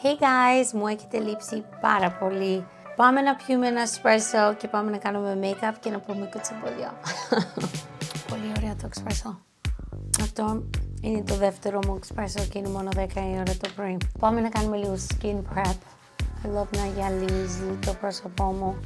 Hey guys, μου έχετε λείψει πάρα πολύ. Πάμε να πιούμε ένα espresso και πάμε να κάνουμε make-up και να πούμε κουτσομπολιό. Πολύ ωραίο το espresso. Αυτό είναι το δεύτερο μου espresso και είναι μόνο 10 η ώρα το πρωί. Πάμε να κάνουμε λίγο skin prep. I love να γυαλίζει το πρόσωπό μου.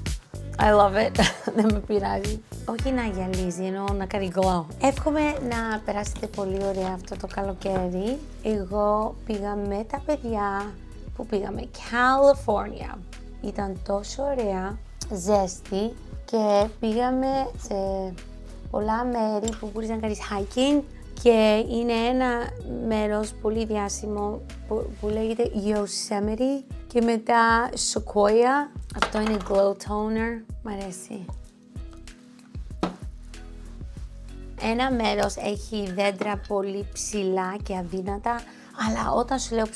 I love it. Δεν με πειράζει. Όχι να γυαλίζει, εννοώ να κάνει glow. Εύχομαι να περάσετε πολύ ωραία αυτό το καλοκαίρι. Εγώ πήγα με τα παιδιά που πήγαμε Καλιφόρνια. Ήταν τόσο ωραία, ζέστη και πήγαμε σε πολλά μέρη που μπορείς να κάνεις hiking και είναι ένα μέρος πολύ διάσημο που λέγεται Yosemite και μετά Sequoia. Αυτό είναι glow toner, μ' αρέσει. Ένα μέρος έχει δέντρα πολύ ψηλά και αδύνατα, αλλά όταν σου λέω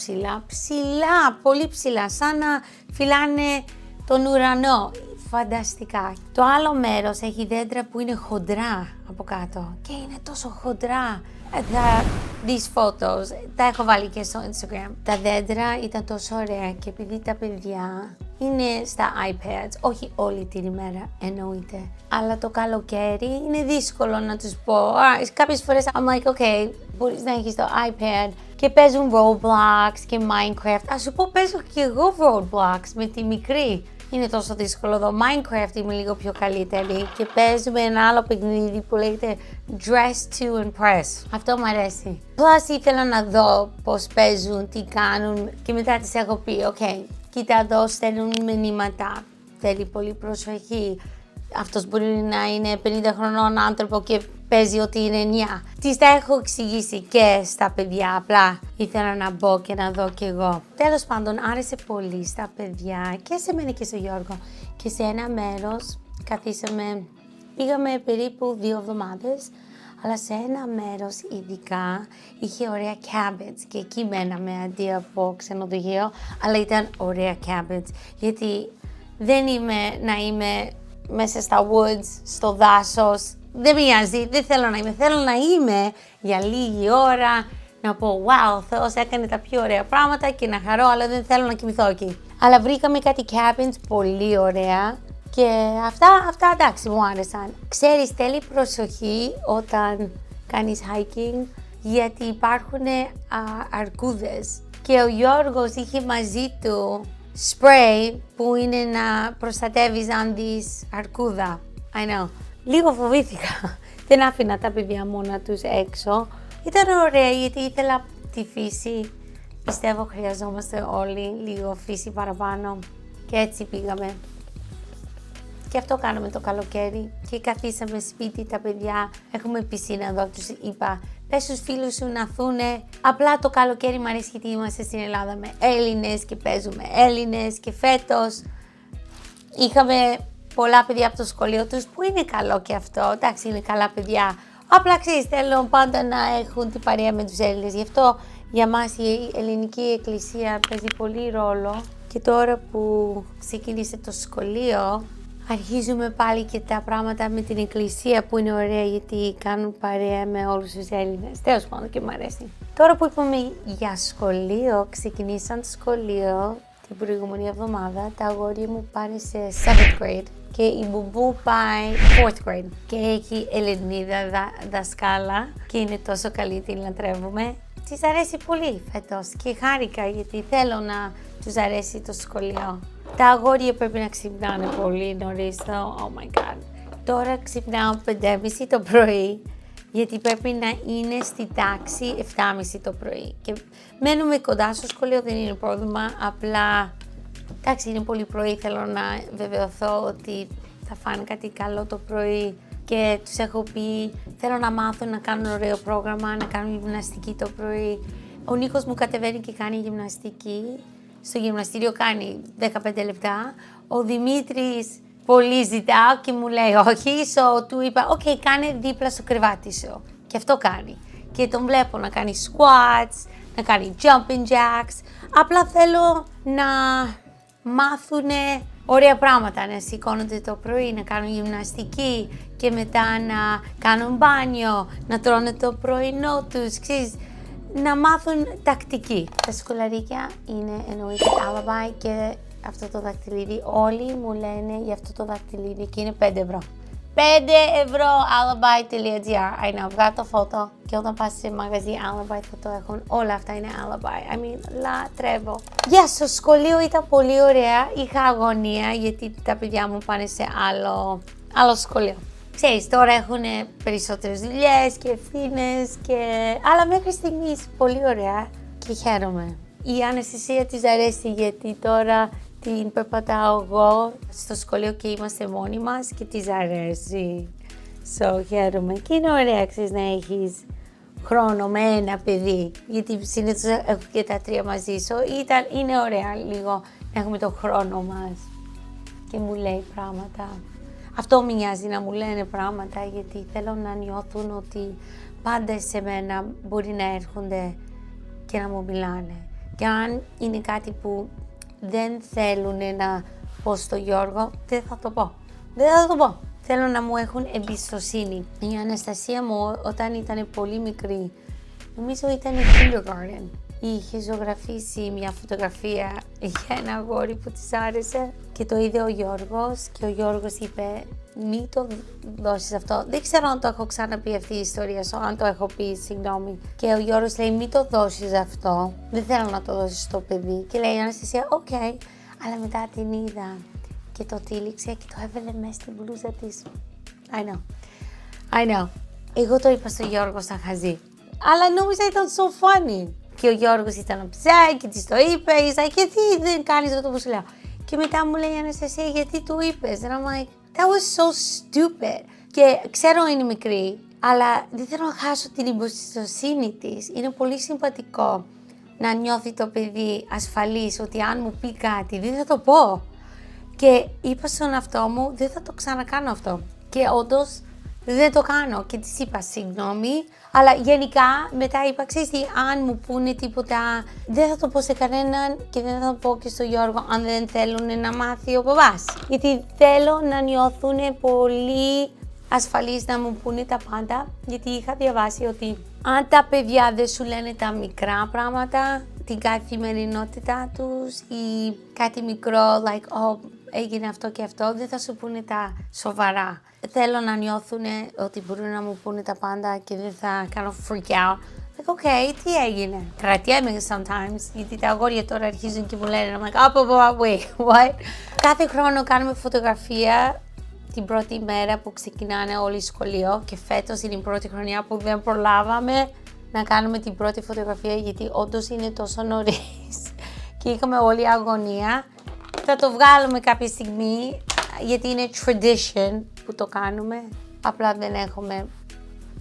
ψηλά, πολύ ψηλά, σαν να φυλάνε τον ουρανό. Φανταστικά. Το άλλο μέρος έχει δέντρα που είναι χοντρά από κάτω και είναι τόσο χοντρά. Θα δεις φώτος, τα έχω βάλει και στο Instagram. Τα δέντρα ήταν τόσο ωραία και επειδή τα παιδιά είναι στα iPads, όχι όλη την ημέρα εννοείται, αλλά το καλοκαίρι είναι δύσκολο να τους πω. Κάποιες φορές I'm like, okay, μπορείς να έχεις το iPad και παίζουν Roblox και Minecraft. Ας σου πω, παίζω και εγώ Roblox με τη μικρή. Είναι τόσο δύσκολο εδώ. Minecraft είμαι λίγο πιο καλύτερη και παίζουμε ένα άλλο παιχνίδι που λέγεται Dress to Impress. Αυτό μου αρέσει. Plus ήθελα να δω πώς παίζουν, τι κάνουν και μετά τις έχω πει, ok, κοίτα εδώ στέλνουν μηνύματα, θέλει πολύ προσοχή. Αυτός μπορεί να είναι 50 χρονών άνθρωπο και παίζει ότι είναι 9. Τις τα έχω εξηγήσει και στα παιδιά, απλά ήθελα να μπω και να δω κι εγώ. Τέλος πάντων, άρεσε πολύ στα παιδιά και σε μένα και στο Γιώργο. Και σε ένα μέρος καθίσαμε, πήγαμε περίπου 2 εβδομάδες, αλλά σε ένα μέρος ειδικά είχε ωραία cabins και εκεί μέναμε αντί από ξενοδοχείο, αλλά ήταν ωραία cabins, γιατί δεν είμαι να είμαι μέσα στα woods, στο δάσος. Δεν μοιάζει, δεν θέλω να είμαι. Θέλω να είμαι για λίγη ώρα, να πω wow, ο Θεός έκανε τα πιο ωραία πράγματα και να χαρώ, αλλά δεν θέλω να κοιμηθώ εκεί. Αλλά βρήκαμε κάτι cabins πολύ ωραία και αυτά εντάξει μου άρεσαν. Ξέρεις, θέλει προσοχή όταν κάνεις hiking, γιατί υπάρχουν αρκούδες και ο Γιώργος είχε μαζί του σπρέι που είναι να προστατεύεις αν δεις αρκούδα. I know. Λίγο φοβήθηκα. Δεν άφηνα τα παιδιά μόνα τους έξω. Ήταν ωραία γιατί ήθελα τη φύση. Πιστεύω χρειαζόμαστε όλοι λίγο φύση παραπάνω. Και έτσι πήγαμε. Και αυτό κάναμε το καλοκαίρι. Και καθίσαμε σπίτι τα παιδιά. Έχουμε πισίνα εδώ. Τους είπα, πες στους φίλους σου να έρθουνε. Απλά το καλοκαίρι μου αρέσει γιατί είμαστε στην Ελλάδα με Έλληνες και παίζουμε Έλληνες. Και φέτος είχαμε πολλά παιδιά από το σχολείο τους που είναι καλό και αυτό. Εντάξει, είναι καλά παιδιά. Απλά ξέρεις, θέλω πάντα να έχουν την παρέα με τους Έλληνες. Γι' αυτό για μας η ελληνική εκκλησία παίζει πολύ ρόλο. Και τώρα που ξεκίνησε το σχολείο, αρχίζουμε πάλι και τα πράγματα με την εκκλησία που είναι ωραία γιατί κάνουν παρέα με όλους τους Έλληνες. Τέλος πάντων και μου αρέσει. Τώρα που είπαμε για σχολείο, ξεκινήσαν σχολείο την προηγούμενη εβδομάδα. Τα αγόρια μου πάνε σε 7th grade και η Μπουμπού πάει 4th grade και έχει Ελληνίδα δασκάλα και είναι τόσο καλή, την λατρεύουμε. Της αρέσει πολύ φέτος και χάρηκα γιατί θέλω να τους αρέσει το σχολείο. Τα αγόρια πρέπει να ξυπνάνε πολύ νωρίς, oh my god. Τώρα ξυπνάω 5:30 το πρωί γιατί πρέπει να είναι στη τάξη 7:30 το πρωί. Και μένουμε κοντά στο σχολείο, δεν είναι πρόβλημα, απλά εντάξει είναι πολύ πρωί, θέλω να βεβαιωθώ ότι θα φάνε κάτι καλό το πρωί και τους έχω πει θέλω να μάθουν να κάνουν ωραίο πρόγραμμα, να κάνουν γυμναστική το πρωί. Ο Νίκος μου κατεβαίνει και κάνει γυμναστική, στο γυμναστήριο κάνει 15 λεπτά, ο Δημήτρης πολύ ζητάω και μου λέει όχι, του είπα ok, κάνε δίπλα στο κρεβάτι σου και αυτό κάνει και τον βλέπω να κάνει squats, να κάνει jumping jacks, απλά θέλω να μάθουνε ωραία πράγματα, να σηκώνονται το πρωί, να κάνουν γυμναστική και μετά να κάνουν μπάνιο, να τρώνε το πρωινό τους, ξέρεις, να μάθουν τακτική. Τα σκουλαρίκια είναι εννοείται alibi και αυτό το δακτυλίδι. Όλοι μου λένε για αυτό το δακτυλίδι και είναι 5 ευρώ. 5 ευρώ alibi.gr. I know, βγάλω το φώτο και όταν πας σε μαγαζί alibi θα το έχουν. Όλα αυτά είναι alibi. I mean, λατρεύω. Στο σχολείο ήταν πολύ ωραία. Είχα αγωνία γιατί τα παιδιά μου πάνε σε άλλο σχολείο. Ξέρεις, τώρα έχουν περισσότερες δουλειές και ευθύνες αλλά μέχρι στιγμής πολύ ωραία και χαίρομαι. Η Αναστασία της αρέσει γιατί τώρα την περπατάω εγώ στο σχολείο και είμαστε μόνοι μας και της αρέσει. Χαίρομαι και είναι ωραία, ξέρεις, να έχεις χρόνο με ένα παιδί. Γιατί συνήθως έχω και τα 3 μαζί σου. Είναι ωραία λίγο να έχουμε το χρόνο μας και μου λέει πράγματα. Αυτό με νοιάζει να μου λένε πράγματα γιατί θέλω να νιώθουν ότι πάντα σε μένα μπορεί να έρχονται και να μου μιλάνε. Και αν είναι κάτι που δεν θέλουν να πω στο Γιώργο, δεν θα το πω. Θέλω να μου έχουν εμπιστοσύνη. Η Αναστασία μου όταν ήταν πολύ μικρή, νομίζω ήταν kindergarten, είχε ζωγραφίσει μια φωτογραφία για ένα αγόρι που της άρεσε και το είδε ο Γιώργος και ο Γιώργος είπε μη το δώσεις αυτό. Δεν ξέρω αν το έχω ξαναπεί αυτή η ιστορία σου, αν το έχω πει, συγγνώμη. Και ο Γιώργος λέει μη το δώσεις αυτό, δεν θέλω να το δώσεις στο παιδί. Και λέει η Αναστασία οκ, αλλά μετά την είδα και το τύλιξε και το έβαλε μέσα στην μπλούζα της. I know. Εγώ το είπα στο Γιώργο σαν χαζή, αλλά νόμιζα ήταν so funny. Και ο Γιώργος ήταν ψά και της το είπε, γιατί δεν κάνεις αυτό που σου λέω. Και μετά μου λέει η Αναστασία γιατί του είπες. And I'm like, that was so stupid. Και ξέρω είναι μικρή, αλλά δεν θέλω να χάσω την εμπιστοσύνη της. Είναι πολύ συμπατικό να νιώθει το παιδί ασφαλής ότι αν μου πει κάτι δεν θα το πω. Και είπα στον εαυτό μου δεν θα το ξανακάνω αυτό. Και όντως δεν το κάνω και της είπα συγγνώμη, αλλά γενικά μετά είπα ξέρεις τι, αν μου πούνε τίποτα δεν θα το πω σε κανέναν και δεν θα το πω και στο Γιώργο αν δεν θέλουν να μάθει ο παπάς. Γιατί θέλω να νιώθουν πολύ ασφαλείς να μου πούνε τα πάντα, γιατί είχα διαβάσει ότι αν τα παιδιά δεν σου λένε τα μικρά πράγματα, την καθημερινότητά τους ή κάτι μικρό, like, έγινε αυτό και αυτό, δεν θα σου πούνε τα σοβαρά. Θέλω να νιώθουν ότι μπορούν να μου πούνε τα πάντα και δεν θα κάνω freak out. Like, okay, τι έγινε. Κρατιέμαι sometimes, γιατί τα αγόρια τώρα αρχίζουν και μου λένε, I'm like, wait, what? Κάθε χρόνο κάνουμε φωτογραφία την πρώτη μέρα που ξεκινάνε όλοι σχολείο και φέτος είναι η πρώτη χρονιά που δεν προλάβαμε να κάνουμε την πρώτη φωτογραφία γιατί όντως είναι τόσο νωρίς και είχαμε όλη αγωνία. Θα το βγάλουμε κάποια στιγμή γιατί είναι tradition που το κάνουμε, απλά δεν έχουμε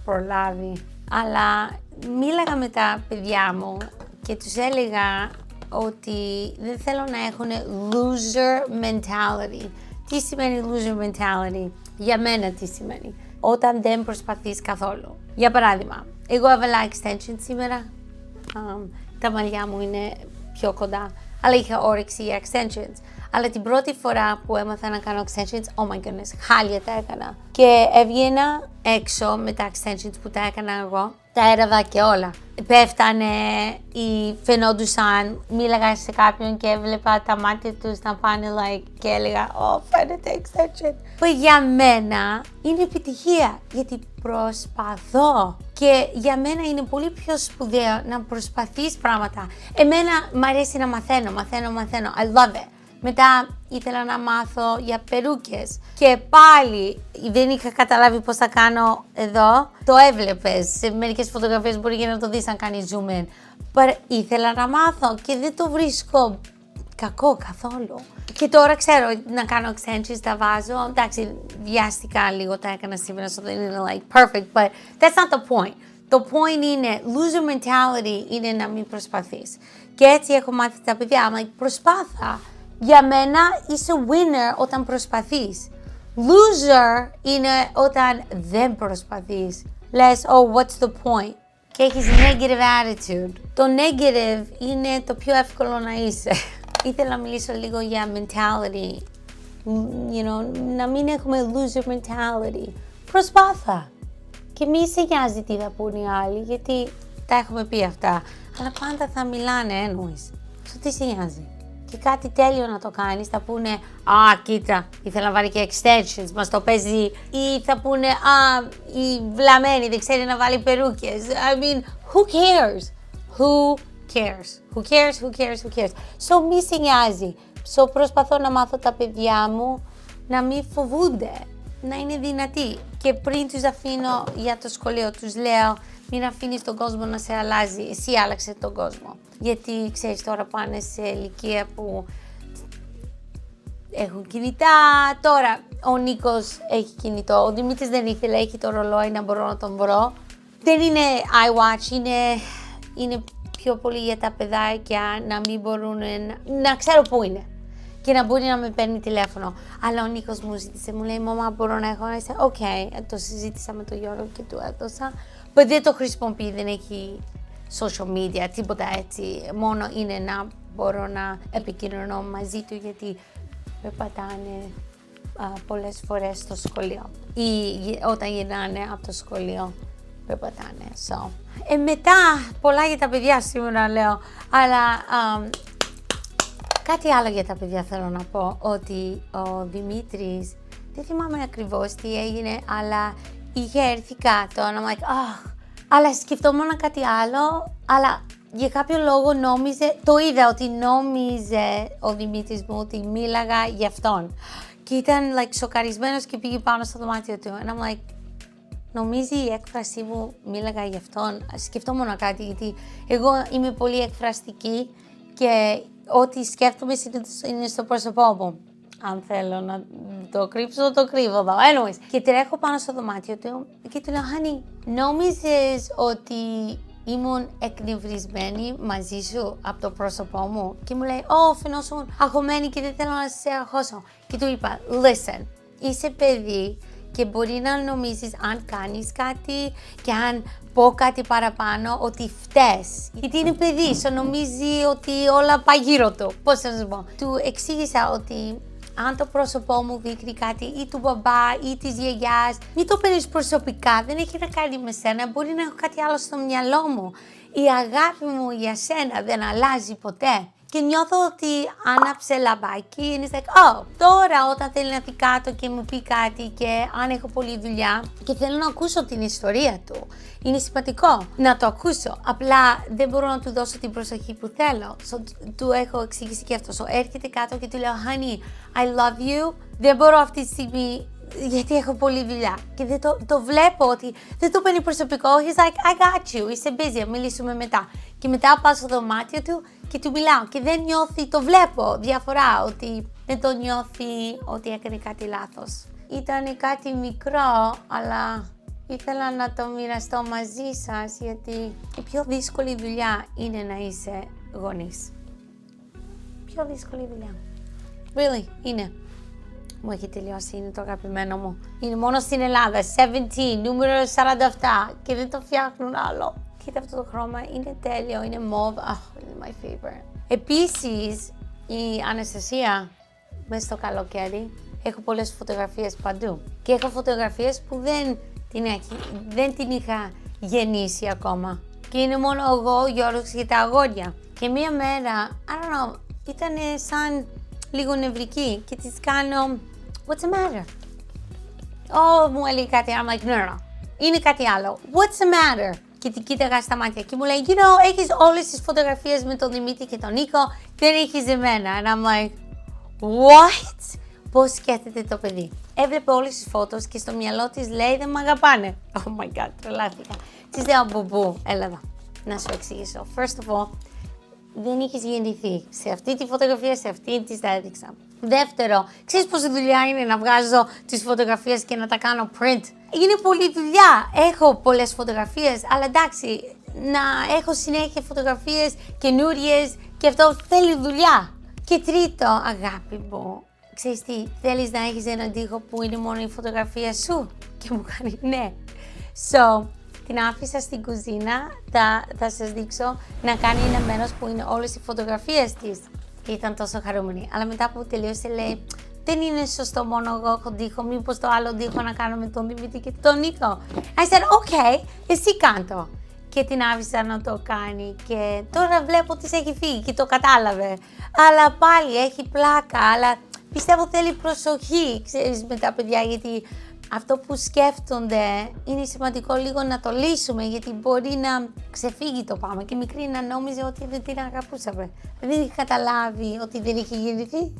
προλάβει. Αλλά μίλαγα με τα παιδιά μου και τους έλεγα ότι δεν θέλω να έχουν loser mentality. Τι σημαίνει loser mentality? Για μένα τι σημαίνει? Όταν δεν προσπαθείς καθόλου. Για παράδειγμα, εγώ έβαλα extensions σήμερα, τα μαλλιά μου είναι πιο κοντά, αλλά είχα όρεξη για extensions. Αλλά την πρώτη φορά που έμαθα να κάνω extensions, oh my goodness, χάλια τα έκανα. Και έβγαινα έξω με τα extensions που τα έκανα εγώ, τα έραβα και όλα. Πέφτανε ή φαινόντουσαν, μίλαγα σε κάποιον και έβλεπα τα μάτια τους να πάνε like και έλεγα φαίνεται extension. Που για μένα είναι επιτυχία, γιατί προσπαθώ. Και για μένα είναι πολύ πιο σπουδαίο να προσπαθείς πράγματα. Εμένα μ' αρέσει να μαθαίνω. I love it. Μετά ήθελα να μάθω για περούκες και πάλι δεν είχα καταλάβει πώς θα κάνω εδώ. Το έβλεπες, σε μερικές φωτογραφίες μπορεί και να το δεις αν κάνεις zoom in. Ήθελα να μάθω και δεν το βρίσκω κακό καθόλου. Και τώρα ξέρω να κάνω extensions, τα βάζω. Εντάξει, βιάστηκα λίγο, τα έκανα σήμερα, so δεν είναι like perfect, but that's not the point. Το point είναι, loser mentality είναι να μην προσπαθείς. Και έτσι έχω μάθει τα παιδιά, I'm like, προσπάθα. Για μένα είσαι winner όταν προσπαθείς. Loser είναι όταν δεν προσπαθείς. Λες, what's the point? Και έχεις negative attitude. Το negative είναι το πιο εύκολο να είσαι. Ήθελα να μιλήσω λίγο για mentality. Να μην έχουμε loser mentality. Προσπάθα. Και μη σε νοιάζει τι θα πούνε οι άλλοι, γιατί τα έχουμε πει αυτά. Αλλά πάντα θα μιλάνε anyways. Τι σε νοιάζει. Και κάτι τέλειο να το κάνεις, θα πούνε κοίτα, ήθελα να βάλει και extensions, μας το παίζει. Ή θα πούνε η βλαμμένη δεν ξέρει να βάλει περούκες. I mean, who cares? Who cares? Who cares? Who cares? Who cares? So μη σε νοιάζει. So προσπαθώ να μάθω τα παιδιά μου να μην φοβούνται, να είναι δυνατοί. Και πριν τους αφήνω για το σχολείο, τους λέω μην αφήνεις τον κόσμο να σε αλλάζει, εσύ άλλαξε τον κόσμο. Γιατί ξέρεις τώρα πάνε σε ηλικία που έχουν κινητά. Τώρα ο Νίκος έχει κινητό, ο Δημήτρης δεν ήθελε, έχει το ρολόι να μπορώ να τον βρω. Δεν είναι iWatch, είναι πιο πολύ για τα παιδάκια να μην μπορούν να ξέρω πού είναι και να μπορεί να με παίρνει τηλέφωνο. Αλλά ο Νίκος μου ζήτησε, μου λέει μαμά μπορώ να έχω, οκ, το συζήτησα με τον Γιώργο και του έδωσα. But δεν το χρησιμοποιεί, δεν έχει social media, τίποτα έτσι. Μόνο είναι να μπορώ να επικοινωνώ μαζί του γιατί περπατάνε πολλές φορές στο σχολείο ή όταν γυρνάνε από το σχολείο περπατάνε. So. Μετά, πολλά για τα παιδιά σήμερα λέω, αλλά κάτι άλλο για τα παιδιά θέλω να πω, ότι ο Δημήτρης, δεν θυμάμαι ακριβώς τι έγινε, αλλά είχε έρθει κάτω, and I'm like, αλλά σκεφτόμουν κάτι άλλο, αλλά για κάποιο λόγο νόμιζε, το είδα ότι νόμιζε ο Δημήτρης μου ότι μίλαγα για αυτόν. Και ήταν like σοκαρισμένος και πήγε πάνω στο δωμάτιο του. And I'm like, νομίζει η έκφρασή μου μίλαγα για αυτόν. Σκεφτόμουν κάτι, γιατί εγώ είμαι πολύ εκφραστική και ό,τι σκέφτομαι είναι στο πρόσωπό μου. Αν θέλω να το κρύψω, το κρύβω εδώ. Anyways. Και τρέχω πάνω στο δωμάτιο του και του λέω, Honey, νόμιζες ότι ήμουν εκνευρισμένη μαζί σου από το πρόσωπό μου? Και μου λέει, φαινόσουν αγχωμένη και δεν θέλω να σε αγχώσω. Και του είπα, listen, είσαι παιδί και μπορεί να νομίζεις αν κάνεις κάτι και αν πω κάτι παραπάνω ότι φταίς. Γιατί είναι παιδί, σου νομίζει ότι όλα πάει γύρω του. Πώς θα σας πω. Του εξήγησα ότι αν το πρόσωπό μου δείχνει κάτι ή του μπαμπά ή της γιαγιάς, μην το παίρνεις προσωπικά, δεν έχει να κάνει με σένα, μπορεί να έχω κάτι άλλο στο μυαλό μου. Η αγάπη μου για σένα δεν αλλάζει ποτέ. Και νιώθω ότι άναψε λαμπάκι, είναι like, τώρα όταν θέλει να έρθει κάτω και μου πει κάτι και αν έχω πολλή δουλειά και θέλω να ακούσω την ιστορία του, είναι σημαντικό να το ακούσω. Απλά δεν μπορώ να του δώσω την προσοχή που θέλω. Του έχω εξηγήσει και αυτό. Έρχεται κάτω και του λέω, Honey, I love you. Δεν μπορώ αυτή τη στιγμή γιατί έχω πολλή δουλειά. Και δεν το βλέπω ότι δεν το παίρνει προσωπικό. He's like, I got you. Είσαι busy, μιλήσουμε μετά. Και μετά πάω στο δωμάτιο του και του μιλάω. Και δεν νιώθει, το βλέπω διαφορά, ότι δεν το νιώθει ότι έκανε κάτι λάθος. Ήταν κάτι μικρό, αλλά ήθελα να το μοιραστώ μαζί σας, γιατί η πιο δύσκολη δουλειά είναι να είσαι γονείς. Πιο δύσκολη δουλειά. Really, είναι. Μου έχει τελειώσει, είναι το αγαπημένο μου. Είναι μόνο στην Ελλάδα, 17, νούμερο 47 και δεν το φτιάχνουν άλλο. Κοίτα αυτό το χρώμα, είναι τέλειο, είναι mauve, είναι my favorite. Επίσης, η Αναστασία, μέσα στο καλοκαίρι, έχω πολλές φωτογραφίες παντού. Και έχω φωτογραφίες που δεν την είχα γεννήσει ακόμα. Και είναι μόνο εγώ, ο Γιώργος και τα αγόρια. Και μία μέρα, I don't know, ήταν σαν λίγο νευρική και της κάνω, what's the matter? Μου έλεγε κάτι, I'm like, no, είναι κάτι άλλο. What's the matter? Και την κοίταγα στα μάτια και μου λέει, you know, έχεις όλες τις φωτογραφίες με τον Δημήτρη και τον Νίκο, δεν έχεις εμένα. And I'm like, what? Πώς σκέφτεται το παιδί? Έβλεπε όλες τις φώτος και στο μυαλό της λέει, δεν μ' αγαπάνε. Oh my god, τρελάθηκα. Της λέω, μπουμπού, έλα εδώ, να σου εξηγήσω. First of all, δεν είχες γεννηθεί. Σε αυτή τη φωτογραφία, σε αυτή της τα έδειξα. Δεύτερο, ξέρεις πόση δουλειά είναι να βγάζω τις φωτογραφίες και να τα κάνω print? Είναι πολλή δουλειά. Έχω πολλές φωτογραφίες, αλλά εντάξει, να έχω συνέχεια φωτογραφίες καινούριες και αυτό θέλει δουλειά. Και τρίτο, αγάπη μου, ξέρεις τι, θέλεις να έχεις έναν τοίχο που είναι μόνο η φωτογραφία σου? Και μου κάνει ναι. So, την άφησα στην κουζίνα, θα σας δείξω, να κάνει ένα μέρος που είναι όλες οι φωτογραφίες της. Και ήταν τόσο χαρούμενη. Αλλά μετά που τελείωσε λέει, δεν είναι σωστό μόνο εγώ έχω τοίχο, μήπως το άλλο τοίχο να κάνω με τον Δημήτρη και τον Νίκο? I said, okay, εσύ κάντο. και την άφησα να το κάνει και τώρα βλέπω ότι έχει φύγει και το κατάλαβε. Αλλά πάλι έχει πλάκα, αλλά πιστεύω θέλει προσοχή, ξέρεις, με τα παιδιά, γιατί αυτό που σκέφτονται είναι σημαντικό λίγο να το λύσουμε, γιατί μπορεί να ξεφύγει το πάμε και η μικρή να νόμιζε ότι δεν την αγαπούσαμε. Δεν είχε καταλάβει ότι δεν είχε γεννηθεί,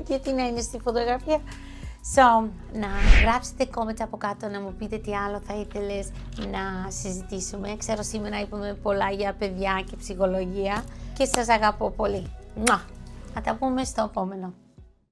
γιατί να είναι στη φωτογραφία. So, να γράψετε comments από κάτω, να μου πείτε τι άλλο θα ήθελες να συζητήσουμε. Ξέρω σήμερα είπαμε πολλά για παιδιά και ψυχολογία και σας αγαπώ πολύ. Θα τα πούμε στο επόμενο.